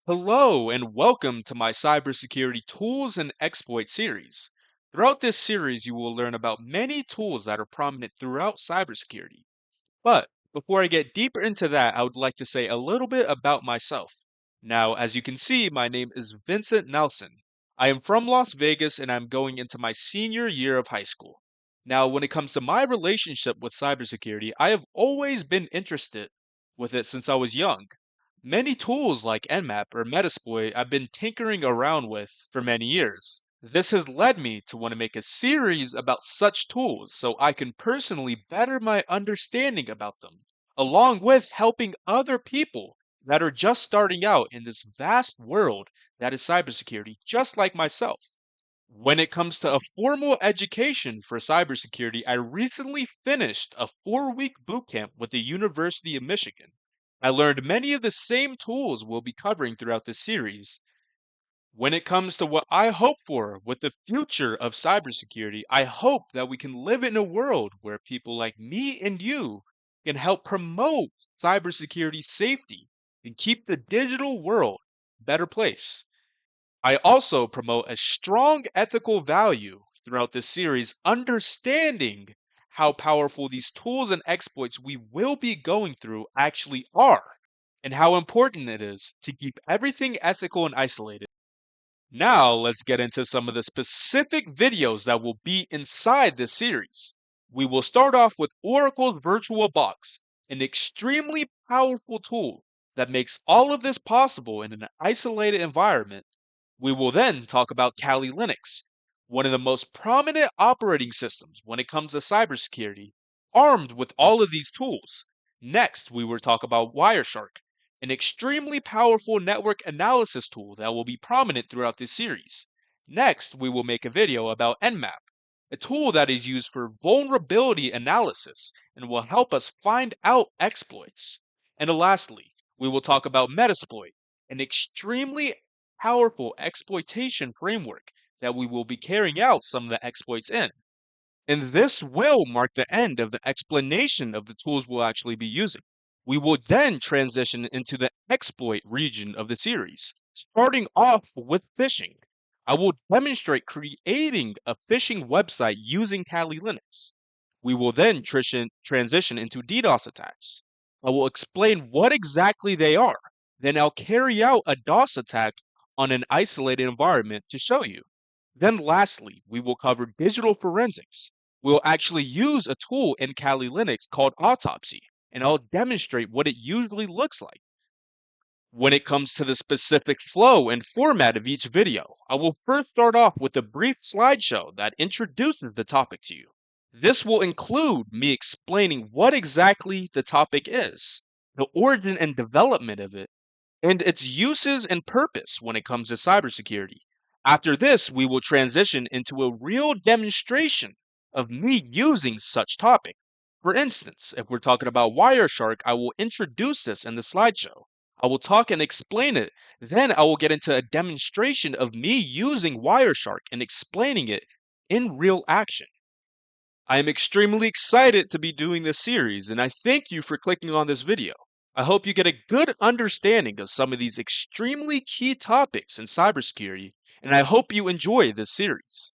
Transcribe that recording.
Hello and welcome to my cybersecurity tools and exploit series. Throughout this series, you will learn about many tools that are prominent throughout cybersecurity. But before I get deeper into that, I would like to say a little bit about myself. Now, as you can see, my name is Vincent Nelson. I am from Las Vegas and I'm going into my senior year of high school. Now, when it comes to my relationship with cybersecurity, I have always been interested with it since I was young. Many tools like Nmap or Metasploit I've been tinkering around with for many years. This has led me to want to make a series about such tools so I can personally better my understanding about them, along with helping other people that are just starting out in this vast world that is cybersecurity, just like myself. When it comes to a formal education for cybersecurity, I recently finished a 4-week bootcamp with the University of Michigan. I learned many of the same tools we'll be covering throughout this series. When it comes to what I hope for with the future of cybersecurity, I hope that we can live in a world where people like me and you can help promote cybersecurity safety and keep the digital world a better place. I also promote a strong ethical value throughout this series, understanding how powerful these tools and exploits we will be going through actually are, and how important it is to keep everything ethical and isolated. Now, let's get into some of the specific videos that will be inside this series. We will start off with Oracle's VirtualBox, an extremely powerful tool that makes all of this possible in an isolated environment. We will then talk about Kali Linux, one of the most prominent operating systems when it comes to cybersecurity, armed with all of these tools. Next, we will talk about Wireshark, an extremely powerful network analysis tool that will be prominent throughout this series. Next, we will make a video about Nmap, a tool that is used for vulnerability analysis and will help us find out exploits. And lastly, we will talk about Metasploit, an extremely powerful exploitation framework that we will be carrying out some of the exploits in. And this will mark the end of the explanation of the tools we'll actually be using. We will then transition into the exploit region of the series, starting off with phishing. I will demonstrate creating a phishing website using Kali Linux. We will then transition into DDoS attacks. I will explain what exactly they are. Then I'll carry out a DOS attack on an isolated environment to show you. Then lastly, we will cover digital forensics. We'll actually use a tool in Kali Linux called Autopsy, and I'll demonstrate what it usually looks like. When it comes to the specific flow and format of each video, I will first start off with a brief slideshow that introduces the topic to you. This will include me explaining what exactly the topic is, the origin and development of it, and its uses and purpose when it comes to cybersecurity. After this, we will transition into a real demonstration of me using such topic. For instance, if we're talking about Wireshark, I will introduce this in the slideshow. I will talk and explain it. Then I will get into a demonstration of me using Wireshark and explaining it in real action. I am extremely excited to be doing this series, and I thank you for clicking on this video. I hope you get a good understanding of some of these extremely key topics in cybersecurity, and I hope you enjoy this series.